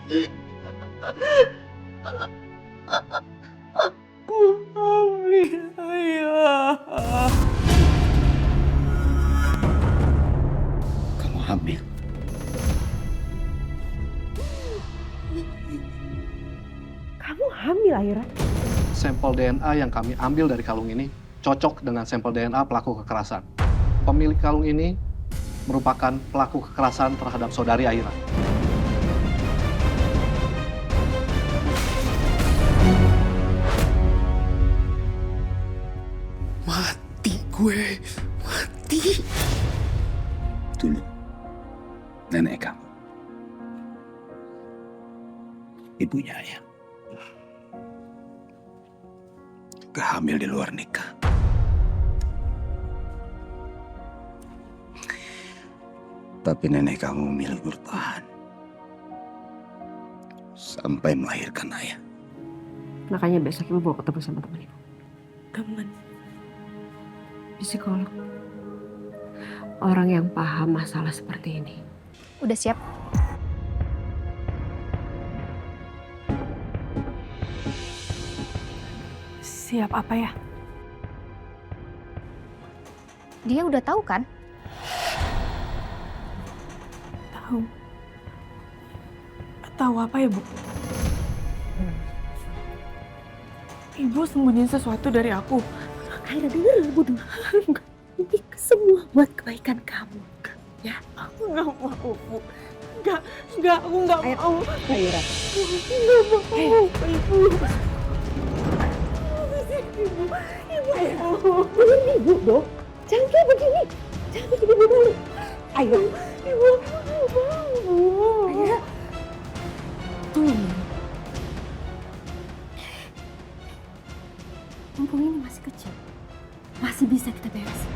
Aku hamil, ayah. Kamu hamil? Kamu hamil, Aira? Sampel DNA yang kami ambil dari kalung ini cocok dengan sampel DNA pelaku kekerasan. Pemilik kalung ini merupakan pelaku kekerasan terhadap saudari Aira. Mati gue, mati. Dulu, nenek kamu, ibunya ayah, gak hamil di luar nikah. Tapi nenek kamu memilih bertahan sampai melahirkan ayah. Makanya besok ibu bawa ketemu sama teman ibu. Teman. Psikolog. Orang yang paham masalah seperti ini. Udah siap? Siap apa ya? Dia udah tahu kan? Tahu. Tahu apa ya, Bu? Ibu sembunyiin sesuatu dari aku. Aira denger ibu dulu. Ini semua buat kebaikan kamu. Ya. Aku nggak mau, Bu. Nggak, aku nggak mau. Aira. Nggak mau, Ibu. Dengerin ibu dong. Jangan kayak begini. Jangan bikin ibu malu. Ayo. Ibu, aku nggak mau, Bu. Aira. Tolong. Mumpung ini masih kecil. Masih bisa kita beresin.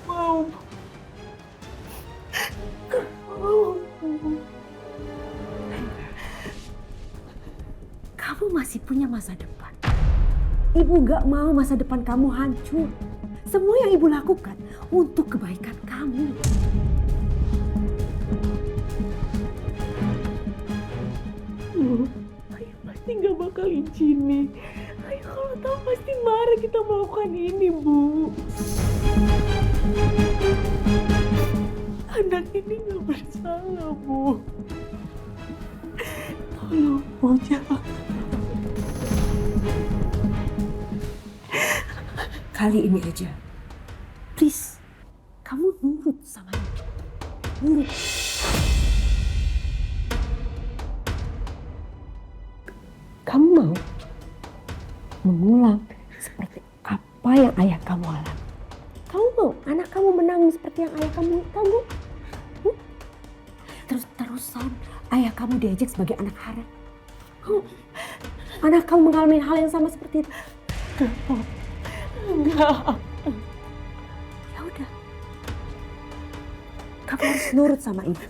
Mau. Kamu masih punya masa depan. Ibu gak mau masa depan kamu hancur. Semua yang ibu lakukan untuk kebaikan kamu. Bu, ayah pasti nggak bakal izinin. Ayah kalau tahu pasti marah kita melakukan ini, Bu. Anak ini nggak bersalah, Bu. Tolong, Bu, jangan. Kali ini aja. Please. Kamu nurut sama ibu. Nurut. Kamu mau mengulang seperti apa yang ayah kamu alami? Kamu mau anak kamu menangis seperti yang ayah kamu? Terus-terusan ayah kamu diajak sebagai anak haram. Anak kamu mengalami hal yang sama seperti itu. Enggak. Ya udah. Kamu harus nurut sama ibu.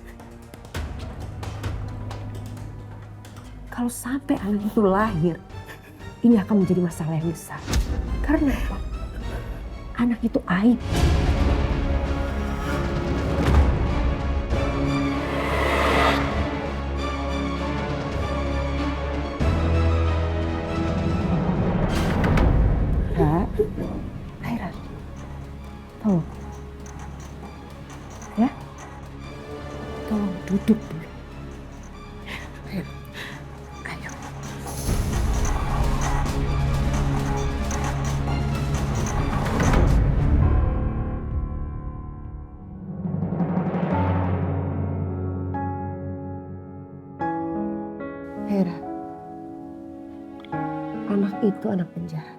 Kalau sampai anak itu lahir, ini akan menjadi masalah yang besar. Karena apa? Anak itu aib. Aira, tolong. Ya? Tolong duduk dulu. Ayo. Ayo. Hera, anak itu anak penjahat.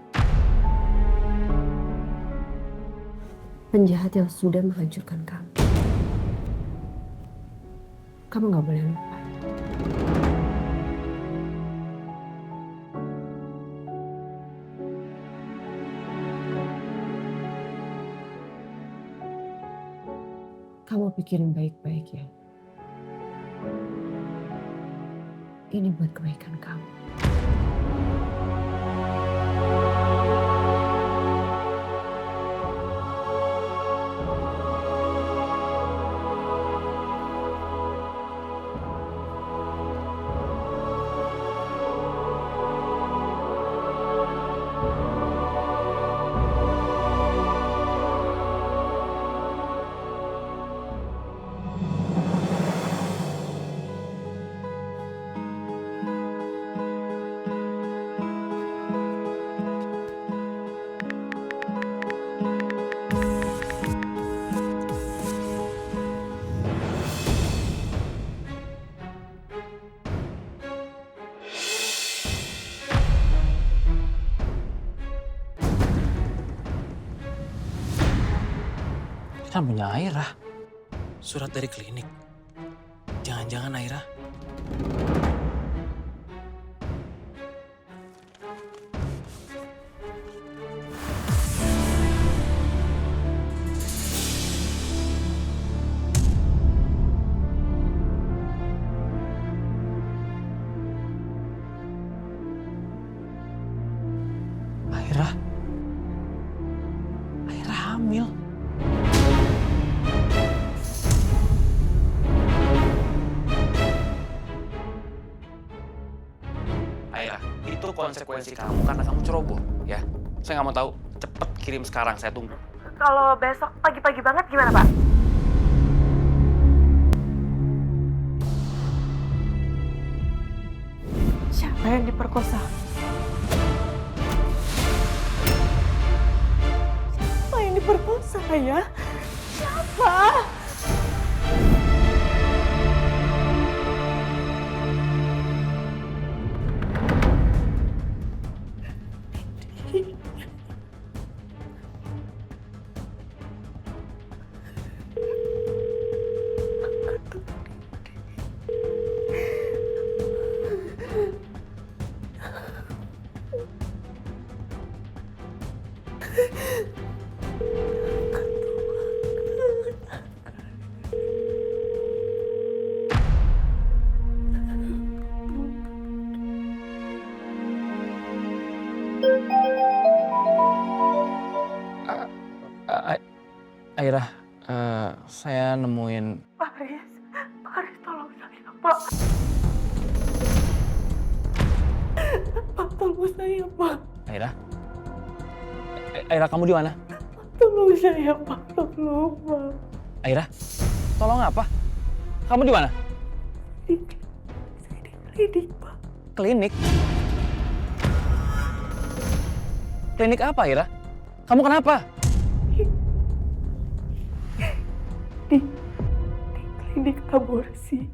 Penjahat yang sudah menghancurkan kamu. Kamu gak boleh lupa. Kamu pikirin baik-baik ya. Ini buat kebaikan kamu. Kan punya Aira. Surat dari klinik. Jangan-jangan Aira. Aira. Aira hamil. Aira, itu konsekuensi kamu karena kamu ceroboh, ya. Saya nggak mau tahu. Cepet kirim sekarang, saya tunggu. Kalau besok pagi-pagi banget gimana, Pak? Siapa yang diperkosa? Siapa yang diperkosa ya? Siapa? Aira, saya nemuin... Pak Haris tolong saya, Pak. Pak, tolong saya, Pak. Aira? Aira, kamu di mana? Tolong saya, Pak. Tolong, Pak. Aira? Tolong apa? Kamu di mana? Saya di klinik, Pak. Klinik? Klinik apa, Aira? Kamu kenapa? Di klinik aborsi.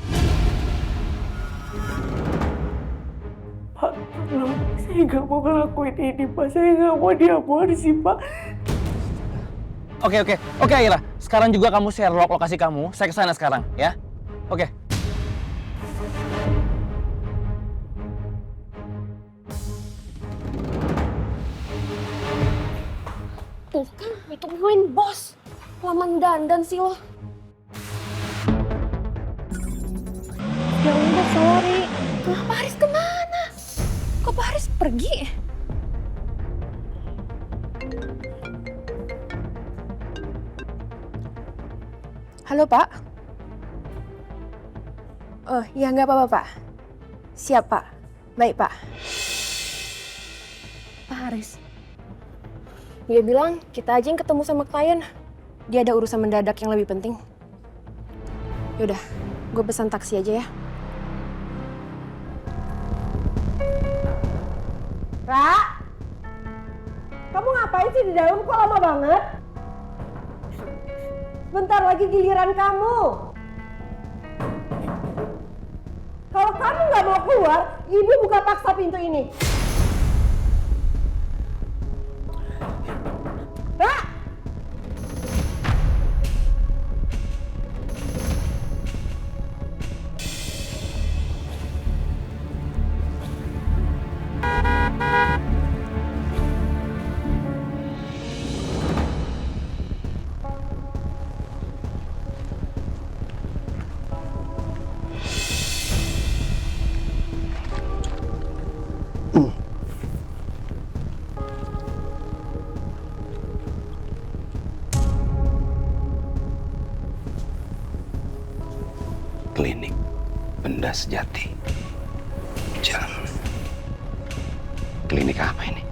Pak, tolong. Saya nggak mau ngelakuin ini, Pak. Saya nggak mau diaborsi, Pak. Oke, Aira. Sekarang juga kamu share lokasi kamu. Saya kesana sekarang, ya? Oke. Tuh kan, ditungguin bos. Laman dandan sih lo. Ya udah, sorry. Nah, Pak Haris kemana? Kok Pak Haris pergi? Halo, Pak. Oh, ya nggak apa-apa, Pak. Siap, Pak. Baik, Pak. Pak Haris. Dia bilang kita aja yang ketemu sama klien. Dia ada urusan mendadak yang lebih penting. Yaudah, gue pesan taksi aja ya. Ra? Kamu ngapain sih di dalam? Kok lama banget? Bentar lagi giliran kamu. Kalau kamu nggak mau keluar, ibu buka paksa pintu ini. Ra! Klinik Benda Sejati. Jam. Klinik apa ini?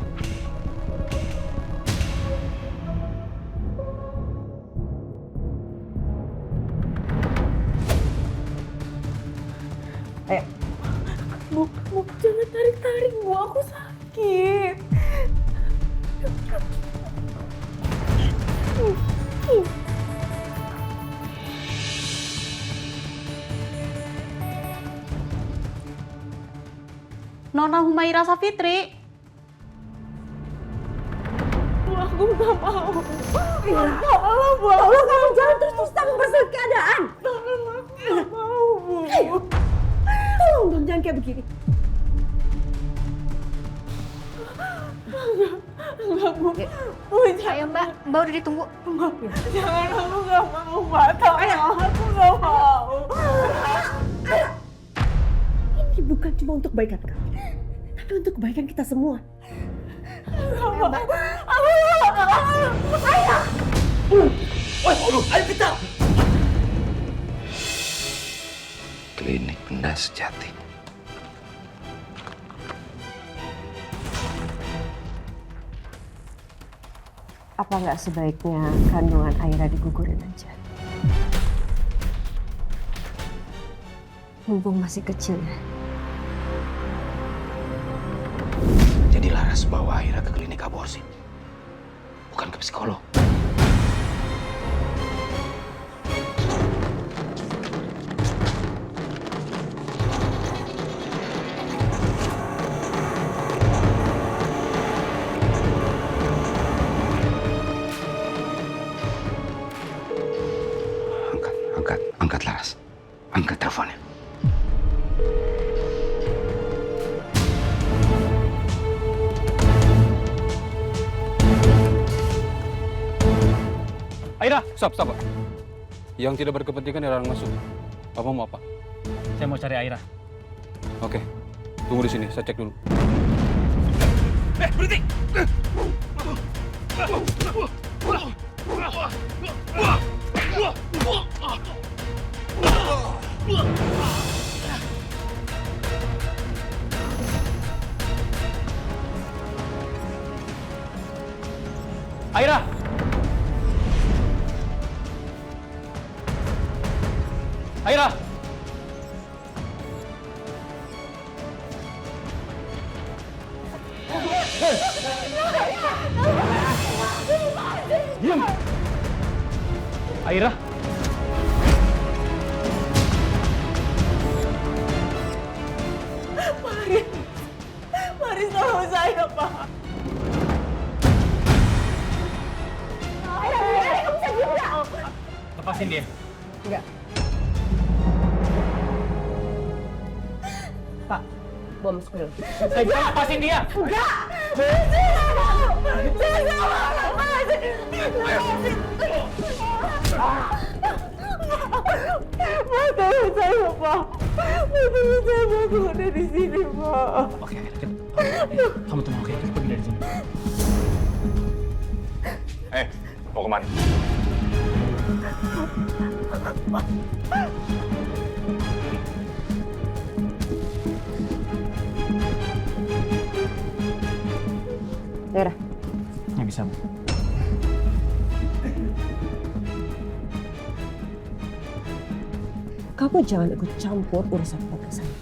Bu, jangan tarik-tarik, Bu. Aku sakit. Nona Humaira Safitri. Bu, aku Aku nggak mau. Aira, Tolong, Bu. tolong kamu jangan terus-terusan mempersulit keadaan. Tolong, aku nggak mau, Bu. Tolong dong, jangan kayak begini. Enggak, Bu. Bu, jangan. Ayo Mbak, Mbak udah ditunggu. Jangan, aku nggak mau, Mbak. Tolong, aku nggak mau. Ini bukan cuma untuk kebaikan kamu, tapi untuk kebaikan kita semua. Klinik benda sejati. Apa nggak sebaiknya kandungan Aira digugurin aja? Mumpung masih kecil ya. Jadi Laras bawa Aira ke klinik aborsi, bukan ke psikolog. Angkat Laras. Angkat teleponnya. Aira, Stop. Yang tidak berkepentingan dilarang masuk. Bapak mau apa? saya mau cari Aira. Oke, tunggu di sini. Saya cek dulu. Berhenti! Aira! Aira! Diam! Aira! Mari tolong saya, Pak. Lepasin dia. Enggak. Pak, bom spill. Saya bilang lepasin dia! Pak, tolong saya, Pak. Tolong saya, Pak. Aku udah di sini, Pak. Oke, Aira, kamu tenang, oke? Kita pergi dari sini. Mau kemana? Aira, Nggak bisa, Bu. kamu jangan ikut campur urusan keluarga saya.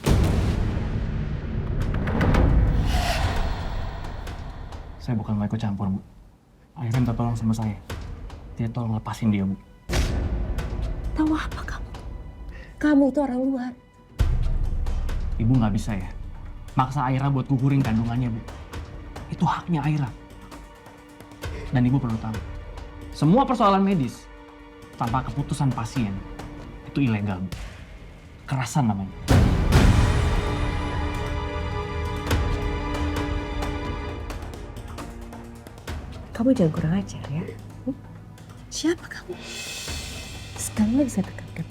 Saya bukan mau ikut campur, Bu. Aira minta tolong sama saya. Dia tolong lepasin dia, Bu. Tahu apa kamu? Kamu itu orang luar. Ibu nggak bisa ya maksa Aira buat gugurin kandungannya, Bu. Itu haknya Aira. Dan Ibu perlu tahu, semua persoalan medis tanpa keputusan pasien itu ilegal, Bu. Kekerasan namanya. Kamu jangan kurang ajar ya. Siapa kamu? Sekali lagi saya tekankan,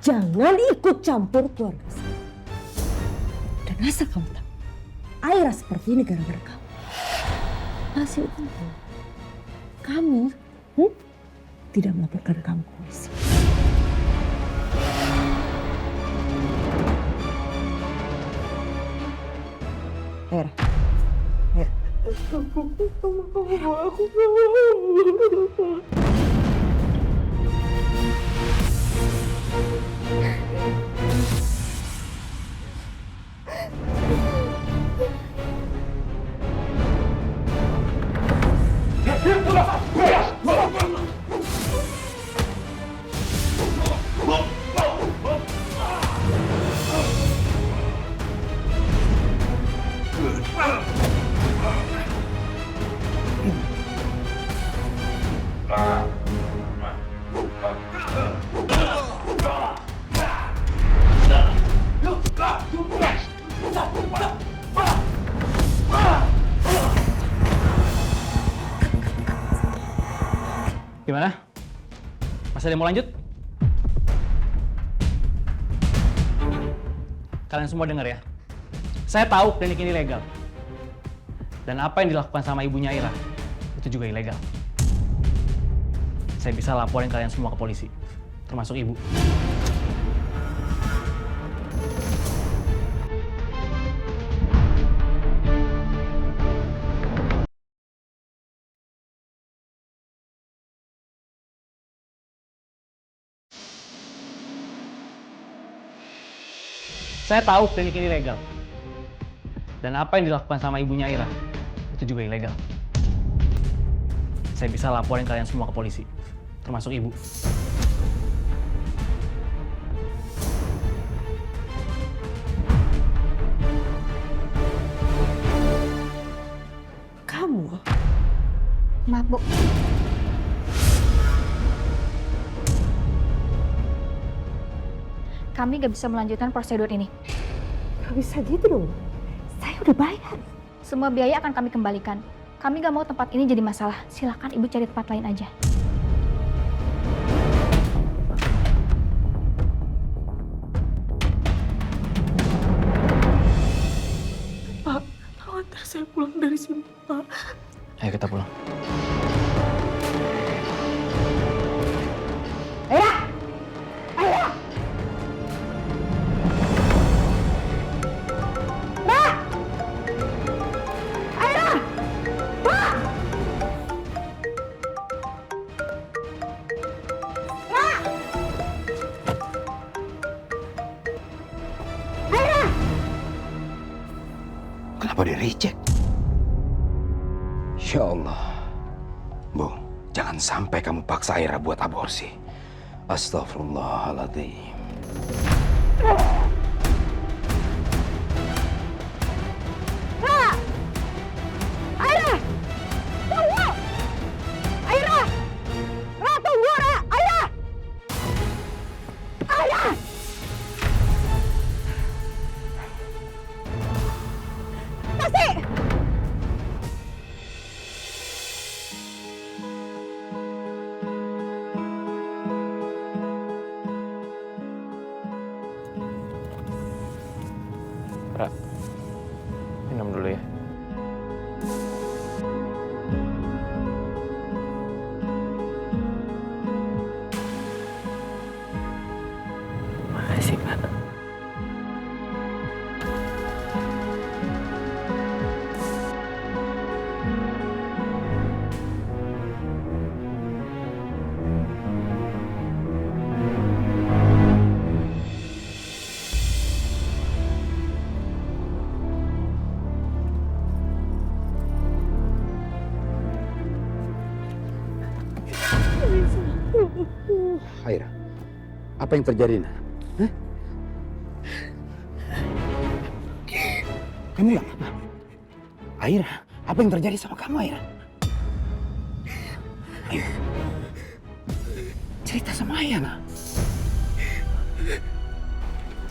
jangan ikut campur keluarga saya. Dan asal kamu tahu, Aira seperti ini gara-gara kamu. Masih untung kami tidak melaporkan kamu ke polisi. Aira, Aira. Aku nggak mau. Gimana? Masih ada yang mau lanjut? Kalian semua dengar ya. Saya tahu klinik ini legal. Dan apa yang dilakukan sama ibunya Aira itu juga ilegal. Saya bisa laporin kalian semua ke polisi, termasuk ibu. Saya tahu klinik ini legal. Dan apa yang dilakukan sama ibunya Aira itu juga ilegal. Saya bisa laporin kalian semua ke polisi, termasuk ibu. Kamu? Mabuk. Kami gak bisa melanjutkan prosedur ini. Gak bisa gitu dong. Saya udah bayar. Semua biaya akan kami kembalikan. Kami gak mau tempat ini jadi masalah. Silakan ibu cari tempat lain aja. Pak, tolong antar saya pulang dari sini, Pak. Ayo kita pulang. Kenapa dia reject? Ya Allah. Bu, jangan sampai kamu paksa Aira buat aborsi. Astagfirullahaladzim. Ra, minum dulu ya. Makasih, Pak. Aira, apa yang terjadi, Nak? Hah? Kamu nggak apa-apa? Aira, apa yang terjadi sama kamu, Aira? Ayo, cerita sama Ayah, Nak.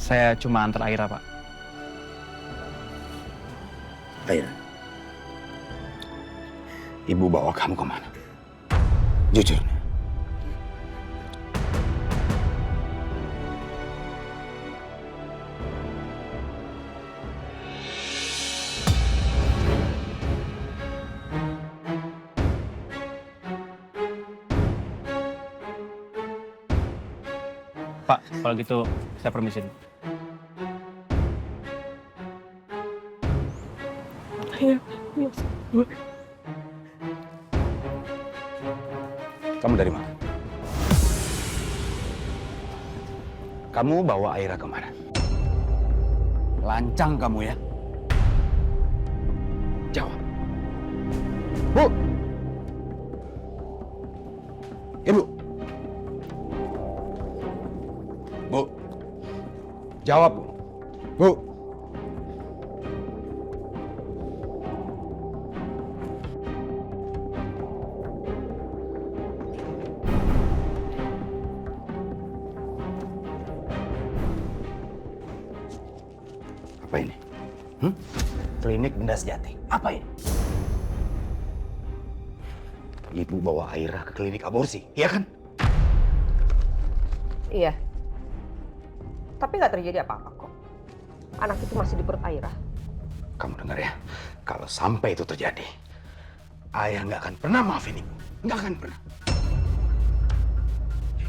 Saya cuma antar Aira, Pak. Aira, Ibu bawa kamu kemana? Jujur. Pak, kalau gitu saya permisi dulu. Ayo, Bu. Kamu dari mana? Kamu bawa Aira kemana? Lancang kamu ya? Jawab. Bu! Ibu! Bu! Jawab, Bu! Bu! Apa ini? Klinik Benda Sejati. Apa ini? ibu bawa Aira ke klinik aborsi, iya kan? Iya. Tapi nggak terjadi apa-apa kok. Anak itu masih di perut Aira. Kamu dengar ya, kalau sampai itu terjadi, ayah nggak akan pernah maafin ibu. Nggak akan pernah.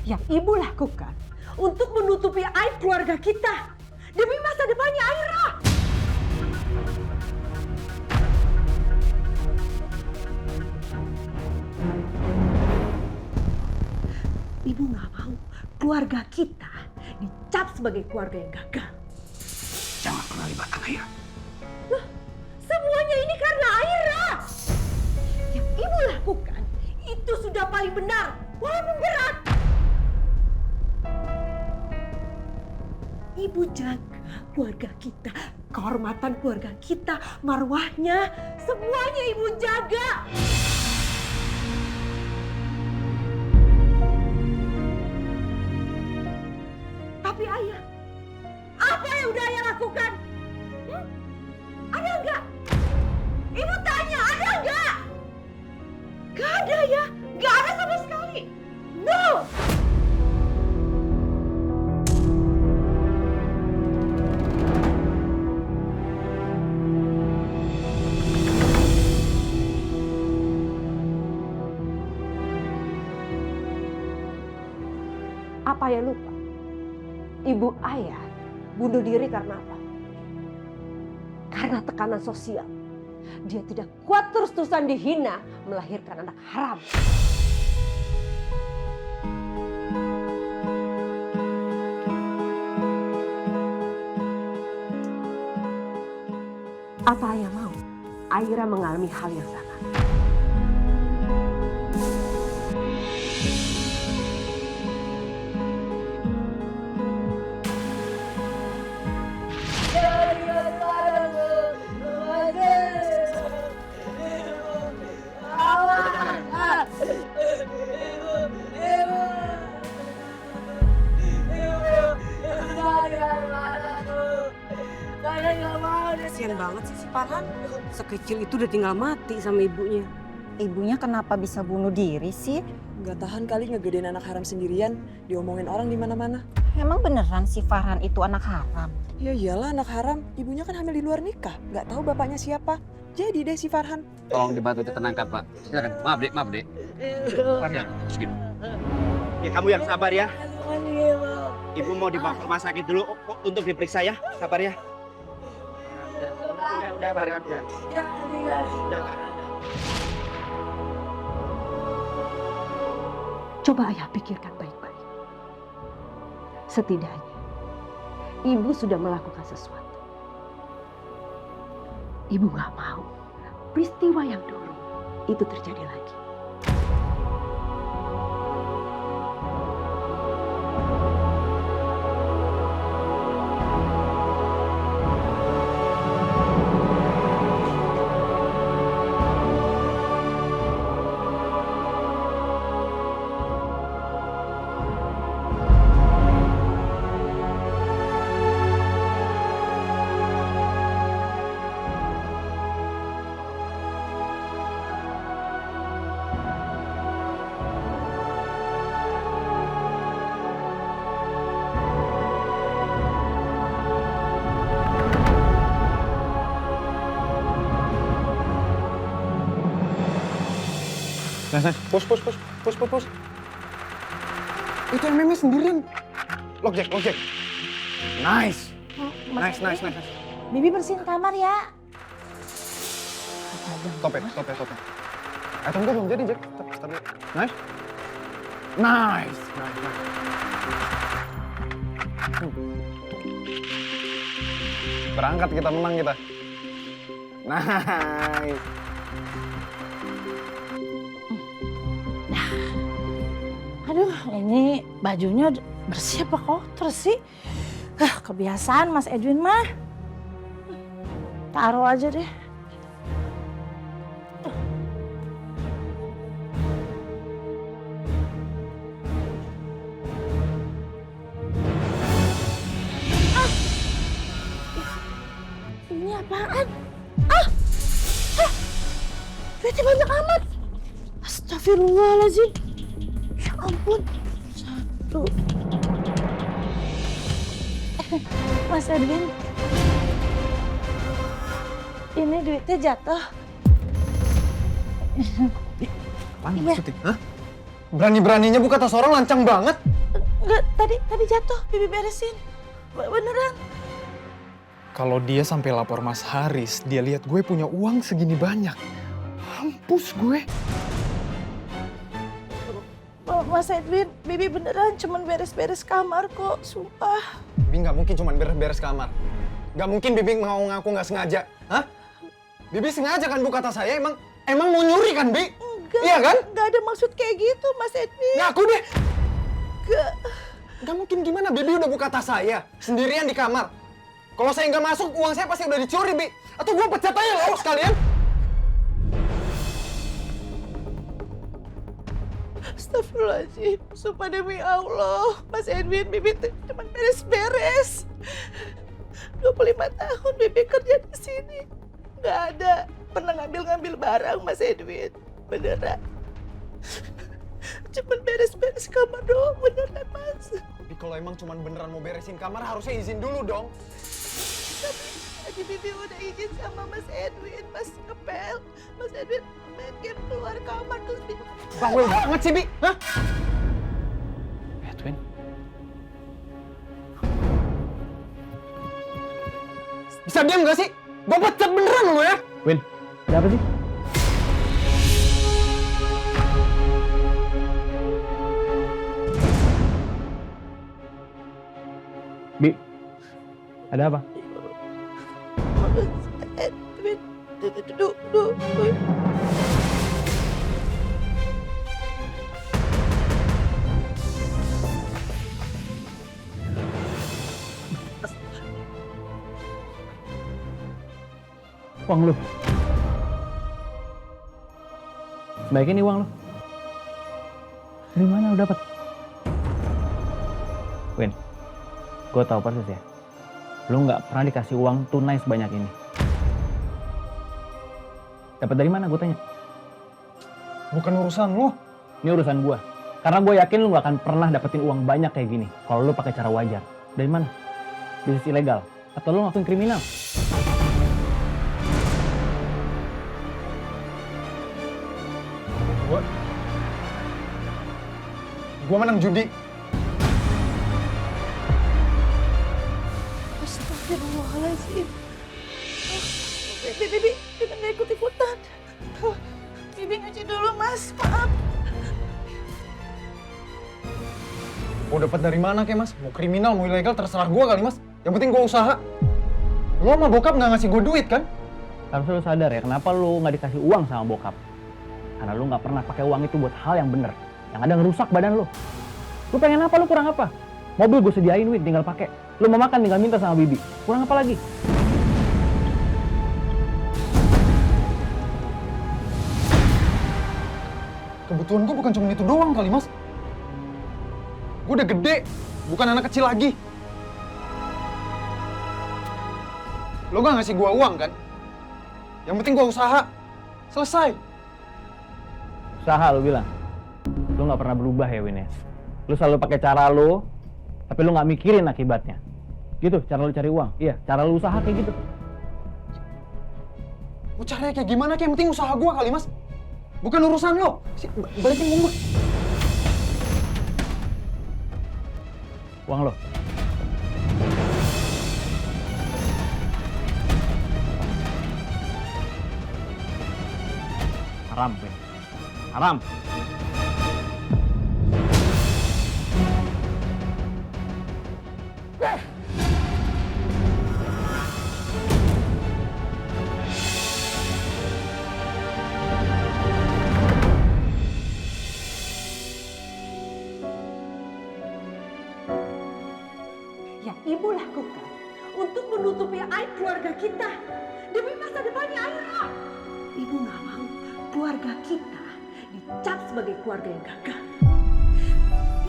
Yang ibu lakukan untuk menutupi aib keluarga kita demi masa depannya Aira. Ibu nggak mau keluarga kita dicap sebagai keluarga yang gagal. Jangan pernah libatkan Aira. Loh, semuanya ini karena Aira. Yang ibu lakukan itu sudah paling benar, walaupun berat. Ibu jaga keluarga kita, kehormatan keluarga kita, marwahnya, semuanya ibu jaga. Tapi ayah, apa yang udah ayah lakukan? Ada enggak? Ibu tanya, ada enggak? Gak ada ya, gak ada sama sekali. No! Apa ya lupa? Ibu ayah bunuh diri karena apa? Karena tekanan sosial. Dia tidak kuat terus-terusan dihina melahirkan anak haram. Apa ayah mau Aira mengalami hal yang sama? Kasian banget sih si Farhan. Sekecil itu udah tinggal mati sama ibunya. Ibunya kenapa bisa bunuh diri sih? Gak tahan kali ngegedein anak haram sendirian, diomongin orang di mana-mana. Emang beneran si Farhan itu anak haram? Ya iyalah anak haram, ibunya kan hamil di luar nikah. Gak tahu bapaknya siapa. Jadi deh si Farhan. Tolong dibantu ditenangkan, Pak. Silakan. Maaf, Dek. Maaf, Dek. Farhan, sedikit. Ya kamu yang sabar ya. Ibu mau dibawa ke rumah sakit dulu untuk diperiksa ya. Sabar ya. Udah, Farhan. Coba ayah pikirkan baik-baik. Setidaknya, ibu sudah melakukan sesuatu. Ibu gak mau peristiwa yang dulu itu terjadi lagi. Nah, pus. Itu yang Meme sendirian. Lock Jack. Nice. Nice. Bibi bersihin kamar ya. Stop ya. Tunggu belum jadi, Jack. Stop. Nice. Berangkat kita, menang kita. Nice. Aduh, ini bajunya bersih apa kotor sih? Kebiasaan Mas Edwin mah. Taruh aja deh. Ini apaan? Duitnya banyak amat. Astagfirullahaladzim. Ya ampun. 1. Mas Edwin. Ini duitnya jatuh. Apaan maksudnya? Hah? Berani-beraninya buka tas orang, lancang banget. Enggak, tadi jatuh, Bibi beresin. Beneran. Kalau dia sampai lapor Mas Haris, dia lihat gue punya uang segini banyak. Mampus gue. Mas Edwin, Bibi beneran cuman beres-beres kamar kok, sumpah. Bibi nggak mungkin cuman beres-beres kamar. Nggak mungkin Bibi mau ngaku nggak sengaja. Hah? Bibi sengaja kan buka tas saya, emang mau nyuri kan, Bi? Enggak, iya kan? Nggak ada maksud kayak gitu, Mas Edwin. Ngaku deh. Enggak. Nggak mungkin gimana, Bibi udah buka tas saya, sendirian di kamar. Kalau saya nggak masuk, uang saya pasti udah dicuri, Bi. Atau gue pecat aja loh sekalian. Astagfirullahaladzim, sumpah demi Allah. Mas Edwin, Bibi cuma beres-beres. 25 tahun Bibi kerja di sini. Nggak ada pernah ngambil-ngambil barang, Mas Edwin. Beneran. Cuman beres-beres kamar doang, beneran, Mas. Tapi kalau emang cuman beneran mau beresin kamar, harusnya izin dulu dong. Tapi tadi Bibi udah izin sama Mas Edwin, Mas ngepel. Mas Edwin main game keluar kamar terus Bibi. Bawel banget sih, Bi. Hah? Edwin. Bisa diam gak sih? Gue pecat beneran lo ya? Win, ada apa sih? Bi, ada apa? Edwin, duduk. Uang lu. Baikin nih uang lu. Dari mana lu dapat? Win, gue tahu persis ya. Lu nggak pernah dikasih uang tunai sebanyak ini. Dapat dari mana? Gue tanya. Bukan urusan lu. Ini urusan gue. Karena gue yakin lu nggak akan pernah dapetin uang banyak kayak gini. Kalau lu pakai cara wajar. Dari mana? Bisnis ilegal? Atau lu ngelakuin kriminal? Gue menang judi. Astagfirullahaladzim. Bibi nggak ikut-ikutan. Bibi ngaji dulu, Mas. Maaf. Gue dapat dari mana kayak, Mas? Mau kriminal, mau ilegal, terserah gue kali, Mas. Yang penting gue usaha. Lo sama bokap nggak ngasih gue duit, kan? Harusnya lu sadar ya, kenapa lu nggak dikasih uang sama bokap? Karena lu nggak pernah pakai uang itu buat hal yang bener. Yang ada ngerusak badan lu. Lu pengen apa? Lu kurang apa? Mobil gue sediain, Win, tinggal pakai. Lu mau makan tinggal minta sama Bibi. Kurang apa lagi? Kebutuhan gue bukan cuma itu doang kali, Mas. Gue udah gede, bukan anak kecil lagi. Lo gak ngasih gue uang, kan? Yang penting gue usaha. Selesai. Usaha lu bilang. Lu nggak pernah berubah ya, Win, ya? Lu selalu pakai cara lu, tapi lu nggak mikirin akibatnya. Gitu, cara lu cari uang. Iya, cara lu usaha kayak gitu. Mau caranya kayak gimana? Kayak yang penting usaha gue kali, Mas. Bukan urusan lo. Balikin uang gue. Uang lo. Haram, Win. Haram. Yang ibu lakukan untuk menutupi aib keluarga kita demi masa depannya Aira. Ibu nggak mau keluarga kita dicap sebagai keluarga yang gagal.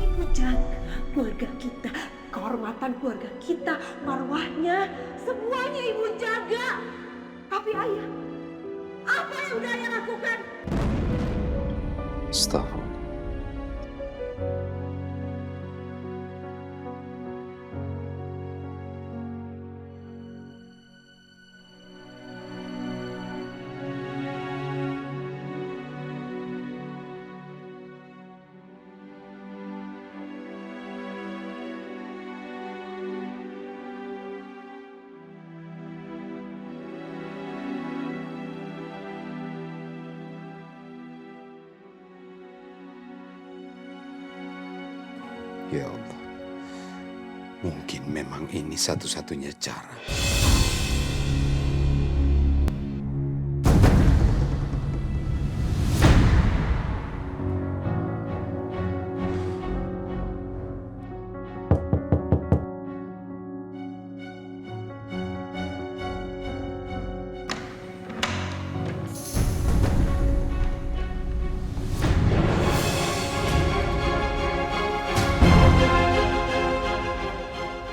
Ibu jaga keluarga kita, kehormatan keluarga kita, marwahnya, semuanya ibu jaga. Tapi ayah, apa yang udah ayah lakukan? Astagfirullah. Ya Allah, mungkin memang ini satu-satunya cara.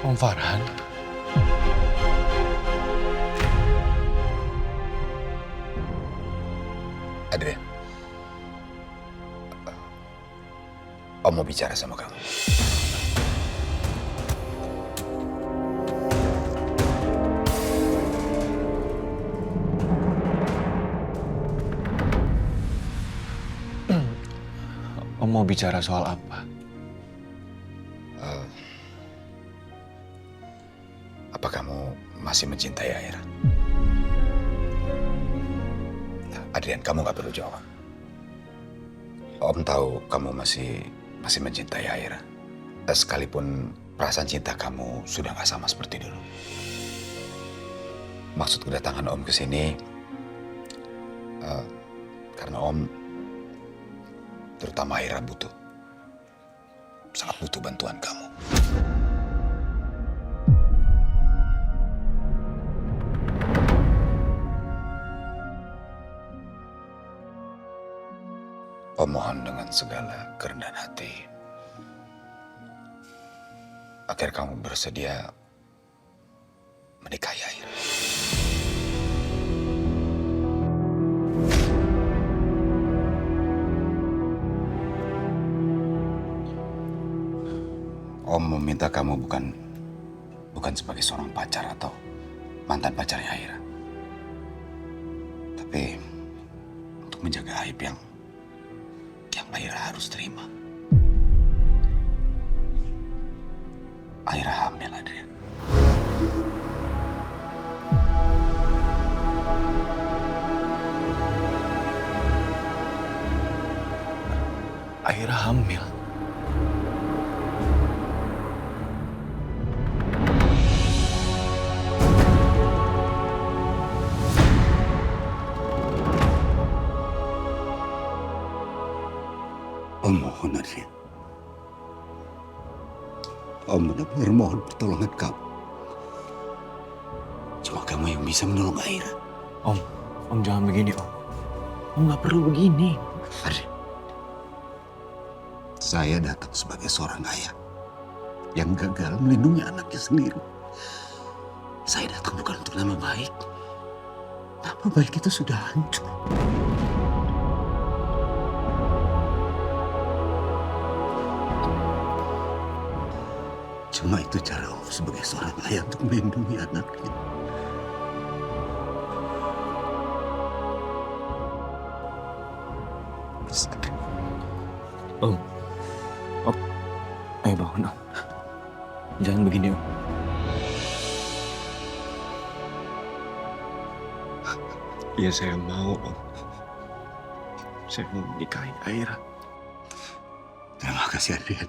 Om Farhan? Adrian, Om mau bicara sama kamu. Om mau bicara soal apa? Apa kamu masih mencintai Aira? Adrian, kamu gak perlu jawab. Om tahu kamu masih mencintai Aira. Sekalipun perasaan cinta kamu sudah gak sama seperti dulu. Maksud kedatangan Om ke sini karena Om, terutama Aira, sangat butuh bantuan kamu. Om mohon dengan segala kerendahan hati, agar kamu bersedia menikahi Aira. Om meminta kamu bukan sebagai seorang pacar atau mantan pacarnya Aira, tapi untuk menjaga aib yang Aira harus terima. Aira hamil, Adrian. Aira hamil? Om mohon, Adrian. Om benar-benar mohon pertolongan kamu. Cuma kamu yang bisa menolong Aira. Om jangan begini, Om. Om nggak perlu begini. Adrian, saya datang sebagai seorang ayah yang gagal melindungi anaknya sendiri. Saya datang bukan untuk nama baik. Nama baik itu sudah hancur. Cuma itu cara Om sebagai seorang ayah untuk melindungi anaknya. Om, ayo bangun, Om. Jangan begini, Om. Ya saya mau, Om. Saya mau menikahi Aira. Terima kasih, Adrian.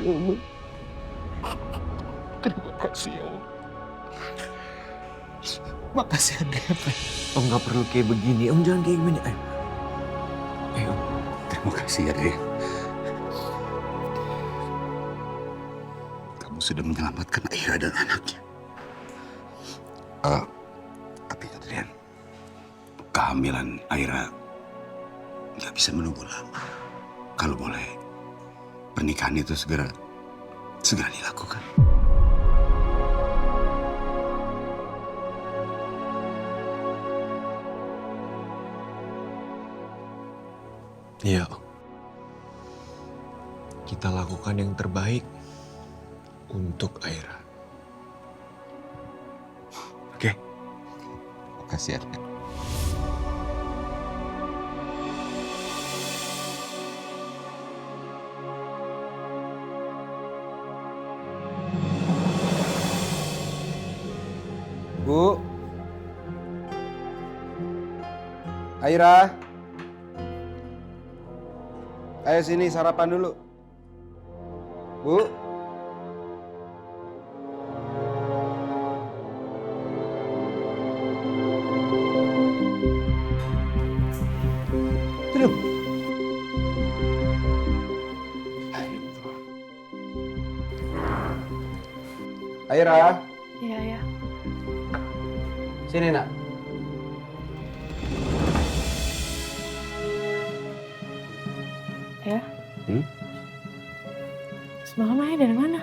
Om. Terima kasih, Om. Makasih, Adrian. Om nggak perlu kayak begini. Om jangan kayak gini. Ayo, Om. Terima kasih, Adrian. Kamu sudah menyelamatkan Aira dan anaknya. Tapi Adrian, kehamilan Aira nggak bisa menunggu lama. Kalau boleh, pernikahan itu segera dilakukan. Iya, Om. Kita lakukan yang terbaik untuk Aira. Oke? Makasih, Ardian. Bu. Aira. Ayo sini sarapan dulu. Bu. Duduk. Aira. Iya, ya. Sini, Nak. Ya. Hmm? Semalam ayah dari mana?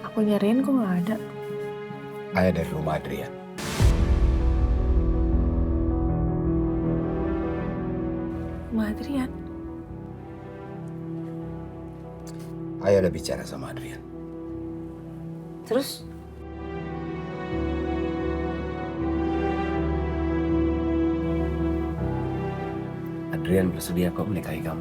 Aku nyariin kok nggak ada. Ayah dari rumah Adrian. Mbak Adrian. Ayah udah bicara sama Adrian. Terus? Adrian bersedia kok menikahi kamu.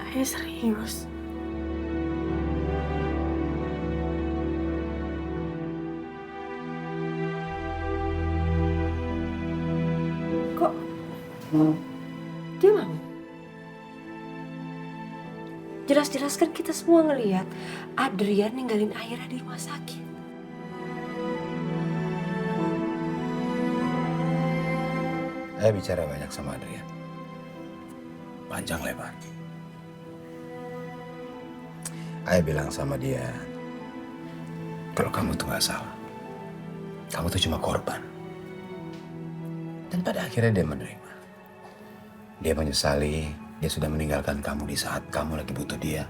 Ayah serius. Kok dia mau? Jelas-jelas kan kita semua ngelihat Adrian ninggalin Aira di rumah sakit. Ayah bicara banyak sama Adrian. Panjang lebar. Ayah bilang sama dia, kalau kamu tuh gak salah. Kamu tuh cuma korban. Dan pada akhirnya dia menerima. Dia menyesali dia sudah meninggalkan kamu di saat kamu lagi butuh dia.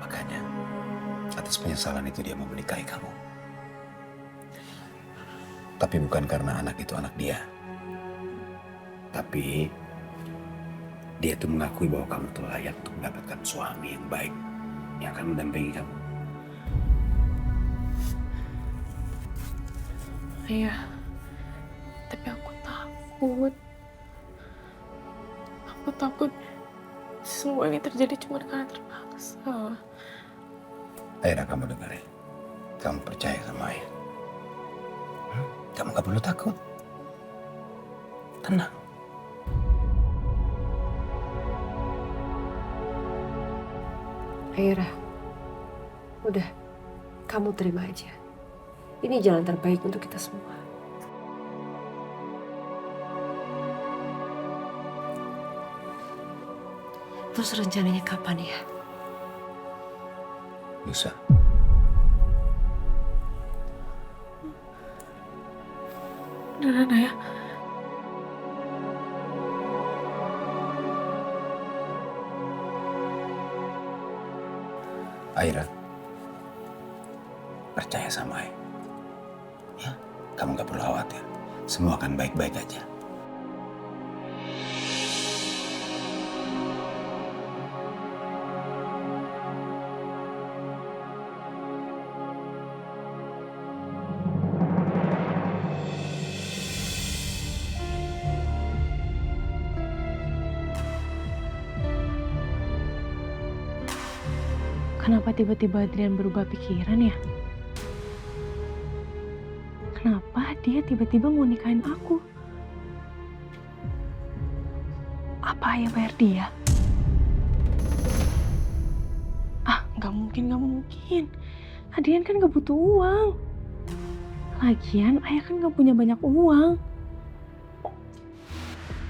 Makanya, atas penyesalan itu dia mau menikahi kamu. Tapi bukan karena anak itu anak dia. Tapi dia tuh mengakui bahwa kamu tuh layak untuk mendapatkan suami yang baik yang akan mendampingi kamu. Ayah, tapi aku takut. Aku takut semua ini terjadi cuma karena terpaksa. Aira, kamu dengar ya. Kamu percaya sama Ayah. Kamu gak perlu takut. Tenang. Aira, udah, kamu terima aja. Ini jalan terbaik untuk kita semua. Terus rencananya kapan ya? Lusa. Beneran Ayah? Aira, percaya sama Ayah. Ya, kamu gak perlu khawatir. Semua akan baik-baik aja. Kenapa tiba-tiba Adrian berubah pikiran ya? Kenapa dia tiba-tiba mau nikahin aku? Apa Ayah bayar dia? Gak mungkin. Adrian kan gak butuh uang. Lagian Ayah kan gak punya banyak uang.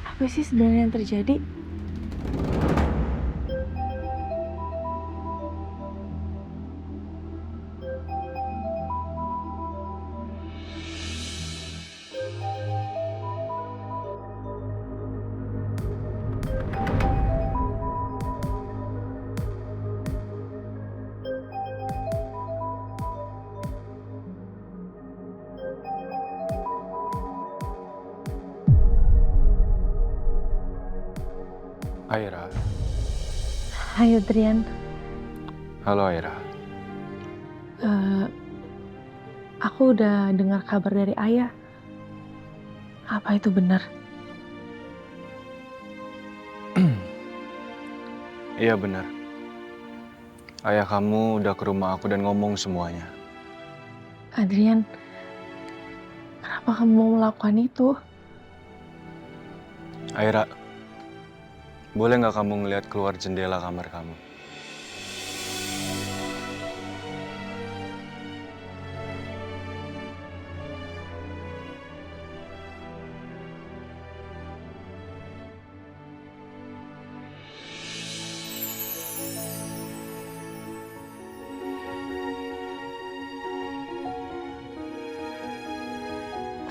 Apa sih sebenarnya yang terjadi? Aira. Hai Adrian. Halo Aira. Aku udah dengar kabar dari Ayah. Apa itu benar? Iya benar. Ayah kamu udah ke rumah aku dan ngomong semuanya. Adrian, kenapa kamu mau melakukan itu? Aira, boleh nggak kamu ngeliat keluar jendela kamar kamu?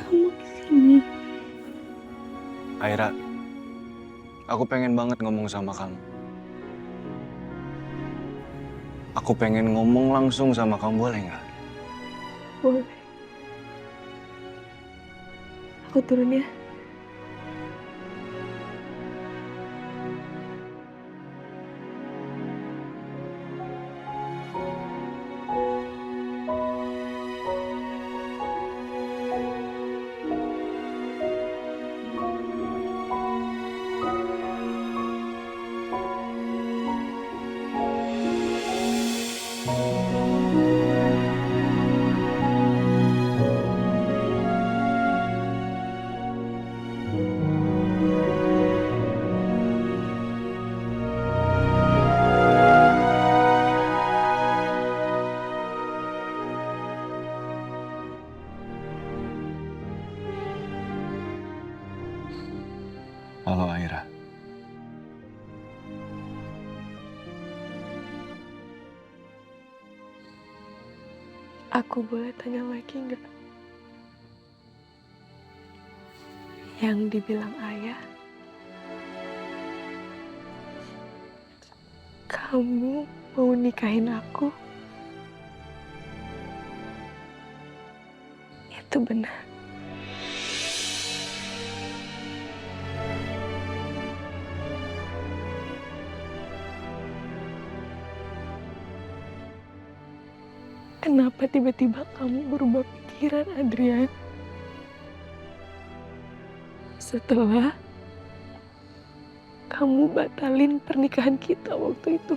Kamu kesini. Aira, aku pengen banget ngomong sama kamu. Aku pengen ngomong langsung sama kamu, boleh nggak? Boleh. Aku turun ya. Halo Aira. Aku boleh tanya lagi nggak? Yang dibilang Ayah, kamu mau nikahin aku? Itu benar. Kenapa tiba-tiba kamu berubah pikiran, Adrian? Setelah kamu batalin pernikahan kita waktu itu.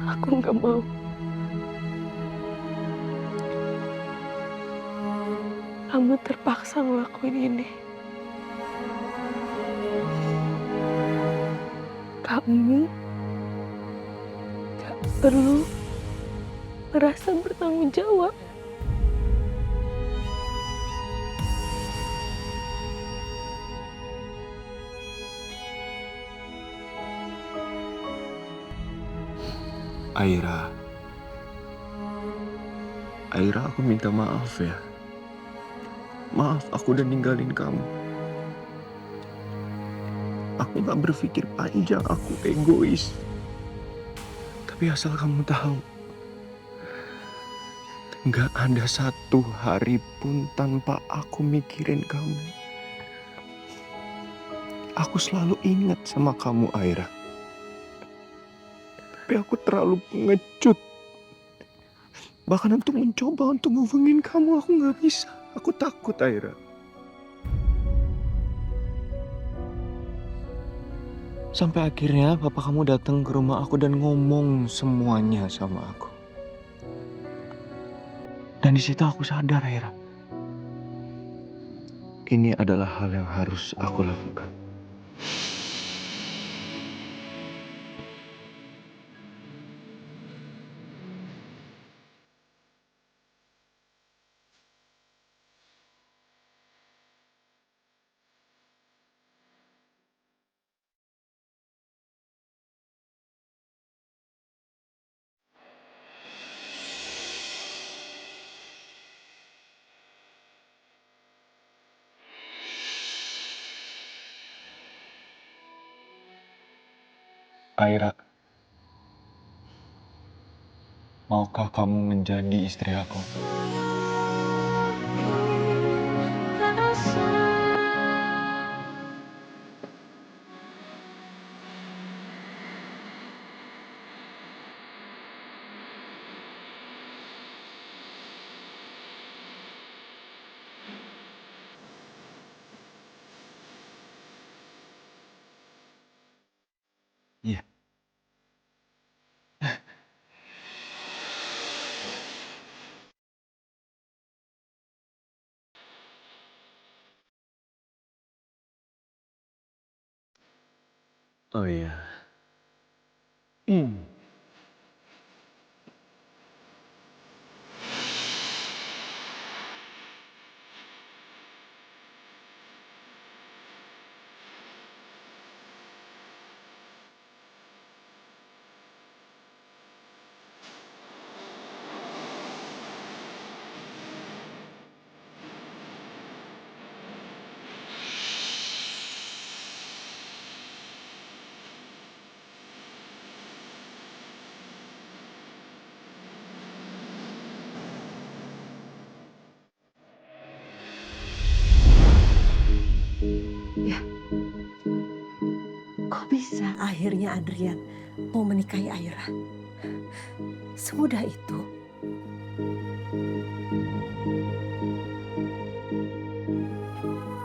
Aku nggak mau. Kamu terpaksa ngelakuin ini. Kamu gak perlu merasa bertanggung jawab. Aira. Aira, aku minta maaf ya. Maaf aku udah ninggalin kamu. Aku gak berpikir panjang, aku egois. Tapi asal kamu tahu, gak ada satu hari pun tanpa aku mikirin kamu. Aku selalu ingat sama kamu, Aira. Tapi aku terlalu pengecut. Bahkan untuk mencoba untuk ngubungin kamu, aku gak bisa. Aku takut, Aira. Sampai akhirnya papa kamu datang ke rumah aku dan ngomong semuanya sama aku. Dan di situ aku sadar, Aira. Ini adalah hal yang harus aku lakukan. Aira, maukah kamu menjadi istri aku? Oh iya. Ya, kok bisa akhirnya Adrian mau menikahi Aira? Semudah itu.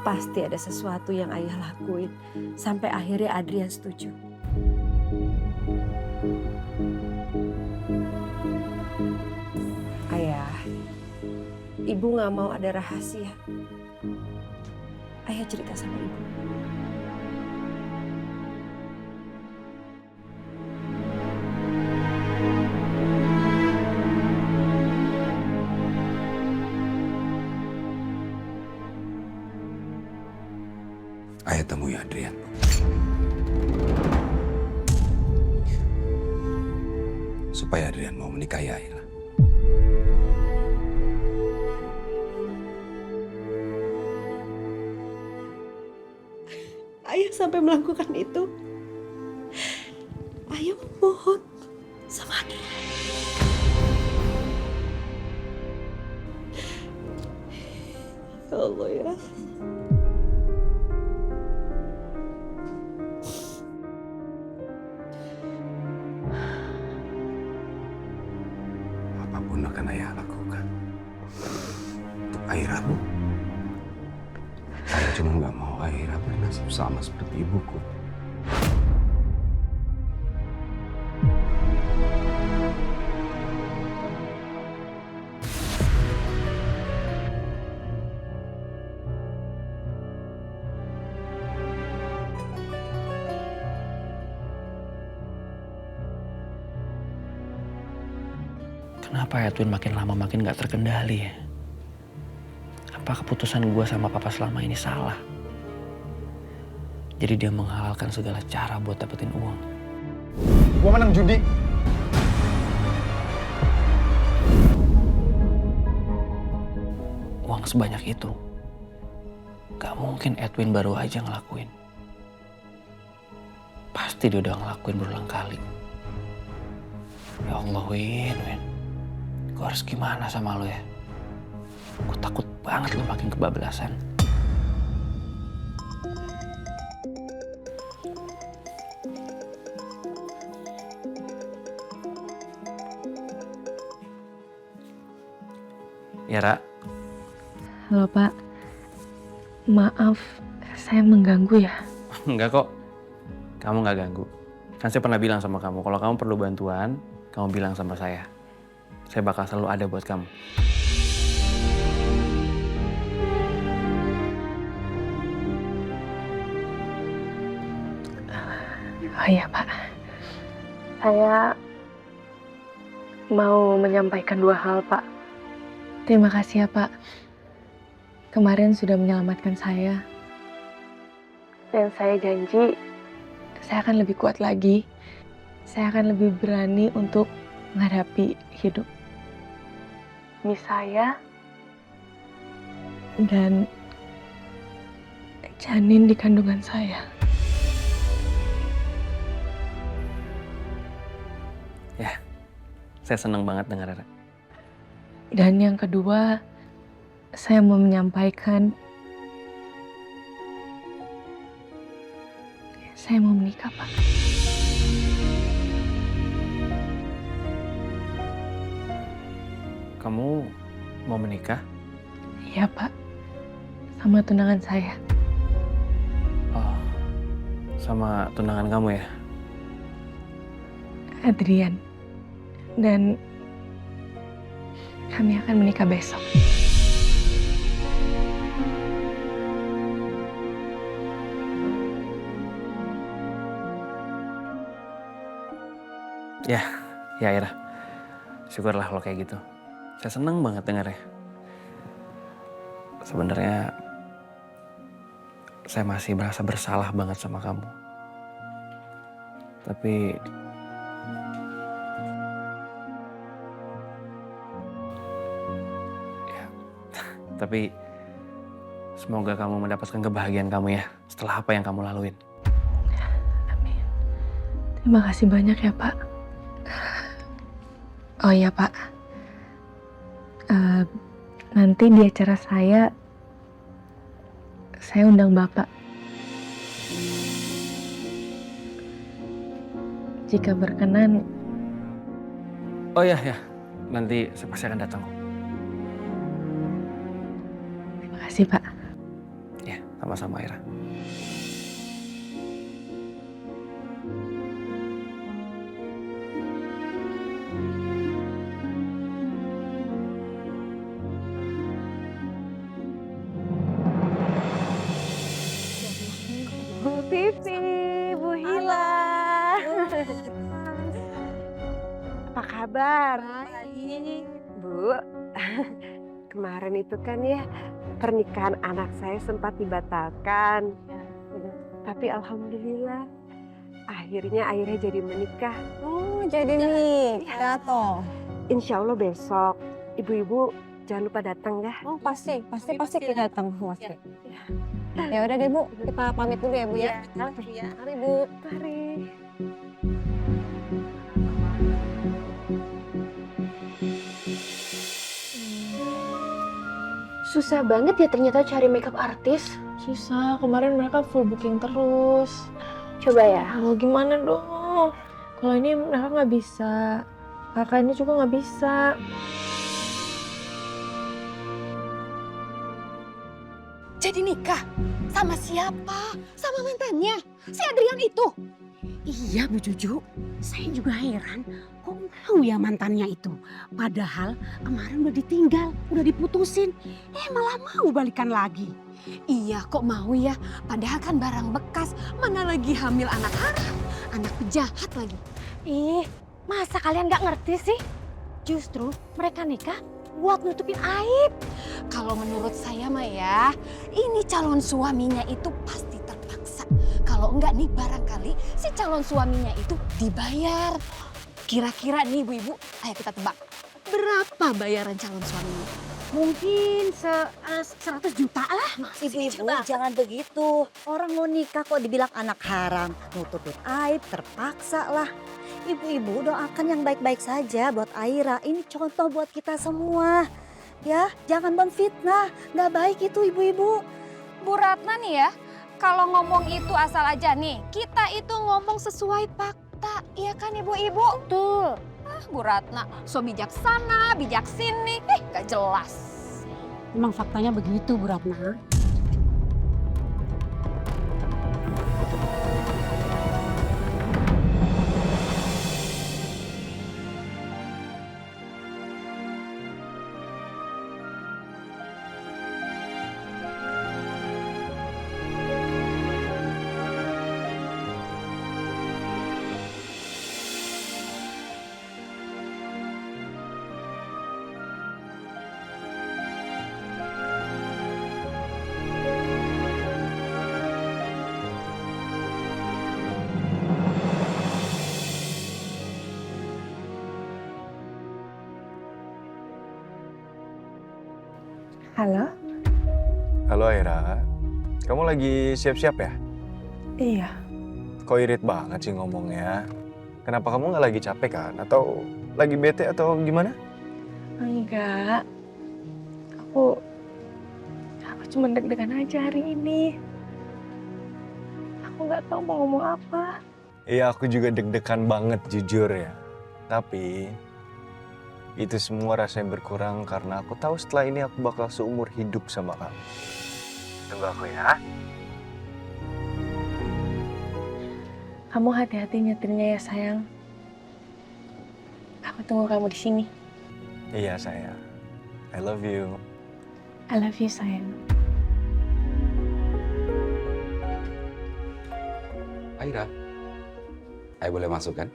Pasti ada sesuatu yang ayah lakuin sampai akhirnya Adrian setuju. Ayah, ibu gak mau ada rahasia. Ayah cerita sama ibu. Ayah temui Adrian. Supaya Adrian mau menikahi Aira. Ayah sampai melakukan itu. Ayah memohon sama Adrian. Ya Allah ya. Apapun akan ayah lakukan untuk Aira, Bu. Saya cuma nggak mau Aira bernasib sama seperti ibuku. Kenapa Edwin makin lama makin gak terkendali ya? Apa keputusan gue sama papa selama ini salah? Jadi dia menghalalkan segala cara buat dapetin uang. Gua menang judi. Uang sebanyak itu gak mungkin Edwin baru aja ngelakuin. Pasti dia udah ngelakuin berulang kali. Ya Allah, Win. Gue harus gimana sama lo ya? Gue takut banget lo makin kebablasan. Ya, Ra. Halo, Pak. Maaf, saya mengganggu ya? Enggak kok. Kamu nggak ganggu. Kan saya pernah bilang sama kamu, kalau kamu perlu bantuan, kamu bilang sama saya. Saya bakal selalu ada buat kamu. Oh iya, Pak. Saya mau menyampaikan 2 hal, Pak. Terima kasih ya, Pak. Kemarin sudah menyelamatkan saya. Dan saya janji, saya akan lebih kuat lagi. Saya akan lebih berani untuk menghadapi hidup. Demi saya dan janin di kandungan saya. Ya, saya senang banget dengar, Ra. Dan yang kedua, saya mau menyampaikan saya mau menikah, Pak. Kamu mau menikah? Iya, Pak. Sama tunangan saya. Oh, sama tunangan kamu ya? Adrian. Dan kami akan menikah besok. Ya Aira. Syukurlah kalau kayak gitu. Saya seneng banget dengarnya. Sebenarnya saya masih merasa bersalah banget sama kamu. Tapi Tapi semoga kamu mendapatkan kebahagiaan kamu ya setelah apa yang kamu laluin. Amin. Terima kasih banyak ya Pak. Oh iya Pak. Nanti di acara saya undang Bapak. Jika berkenan. Oh ya, nanti saya pasti akan datang. Terima kasih Pak. Ya, sama-sama Aira. Bu Pipi, Bu Hila. Apa kabar? Baik. Bu, kemarin itu kan ya pernikahan anak saya sempat dibatalkan. Tapi alhamdulillah akhirnya jadi menikah. Oh, jadi nikah toh. Insya Allah besok ibu-ibu jangan lupa datang ya. Oh, pasti kita datang Mas. Ya udah deh Bu, kita pamit dulu ya Bu ya. Mari Bu. Mari. Susah banget ya ternyata cari makeup artis. Susah, kemarin mereka full booking terus. Coba ya. Kalau gimana dong? Kalau ini mereka nggak bisa. Kakak ini juga nggak bisa. Jadi nikah? Sama siapa? Sama mantannya? Si Adrian itu? Iya Bu Juju, saya juga heran kok mau ya mantannya itu. Padahal kemarin udah ditinggal, udah diputusin. Malah mau balikan lagi. Iya kok mau ya, padahal kan barang bekas. Mana lagi hamil anak haram, anak pejahat lagi. Masa kalian gak ngerti sih? Justru mereka nikah buat nutupin aib. Kalau menurut saya mah ya, ini calon suaminya itu pasti terpaksa. Kalau enggak nih barangkali si calon suaminya itu dibayar. Kira-kira nih ibu-ibu, ayo kita tebak. Berapa bayaran calon suaminya? Mungkin 100 juta lah. Ibu-ibu jangan begitu. Orang mau nikah kok dibilang anak haram. Nutupin aib, terpaksa lah. Ibu-ibu doakan yang baik-baik saja buat Aira. Ini contoh buat kita semua. Ya, jangan menfitnah. Nggak baik itu ibu-ibu. Bu Ratna nih ya, kalau ngomong itu asal aja nih. Kita itu ngomong sesuai fakta, iya kan ibu-ibu? Betul. Bu Ratna, so bijaksana, bijak sini, gak jelas. Emang faktanya begitu Bu Ratna. Halo? Halo Aira, kamu lagi siap-siap ya? Iya. Kok irit banget sih ngomongnya? Kenapa kamu nggak lagi capek kan? Atau lagi bete atau gimana? Enggak. Aku cuma deg-degan aja hari ini. Aku nggak tahu mau ngomong apa. Iya, aku juga deg-degan banget jujur ya. Tapi itu semua rasanya berkurang karena aku tahu setelah ini aku bakal seumur hidup sama kamu. Tunggu aku ya. Kamu hati-hati nyetirnya ya sayang. Aku tunggu kamu di sini. Iya sayang. I love you. I love you sayang. Aira, Ayo boleh masuk kan?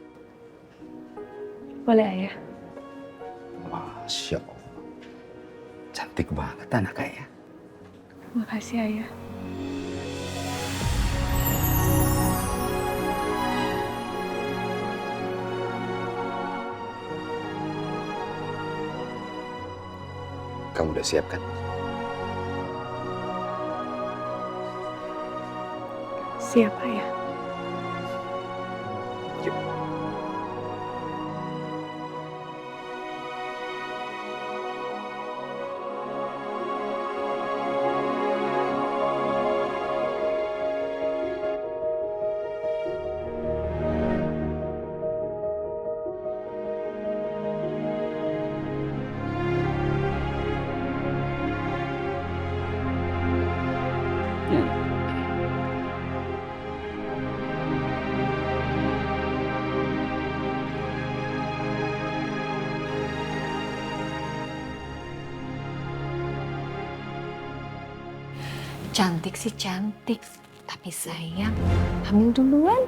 Boleh, Ayah? Masya Allah. Cantik banget anak ayah. Makasih, Ayah. Kamu udah siap kan? Siap, Ayah. Yuk. Cantik sih cantik, tapi sayang, hamil duluan.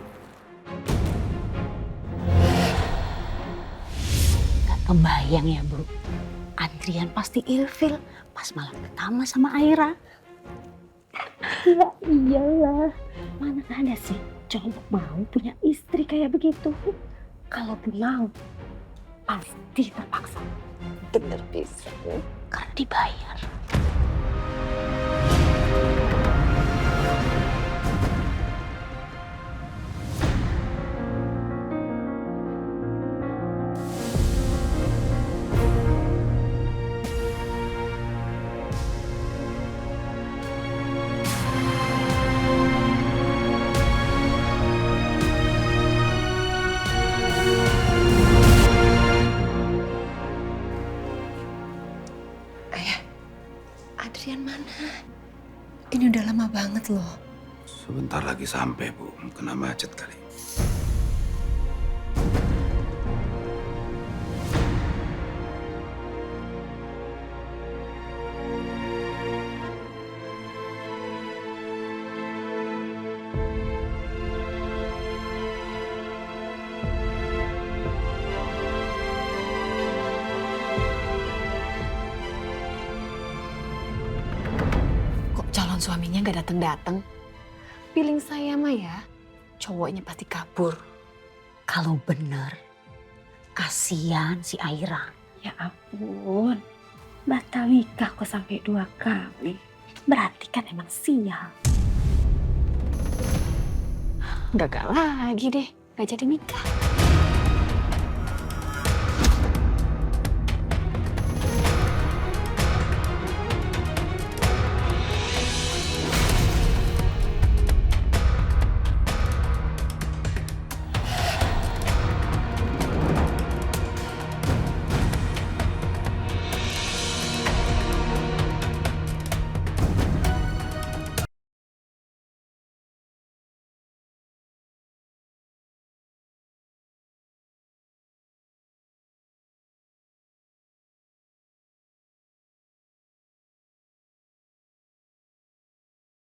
Gak kebayang ya, Bu. Adrian pasti ilfil pas malam pertama sama Aira. Ya iyalah, mana ada sih cowok mau punya istri kayak begitu. Kalaupun mau, pasti terpaksa. Bener bisa, karena dibayar. Adrian mana? Ini udah lama banget loh. Sebentar lagi sampai, Bu. Kena macet kali. Calon suaminya gak datang-datang. Feeling saya mah ya, cowoknya pasti kabur. Kalau bener, kasihan si Aira. Ya ampun, batal nikah kok sampai 2 kali. Berarti kan emang sial. Gagal lagi deh, gak jadi nikah.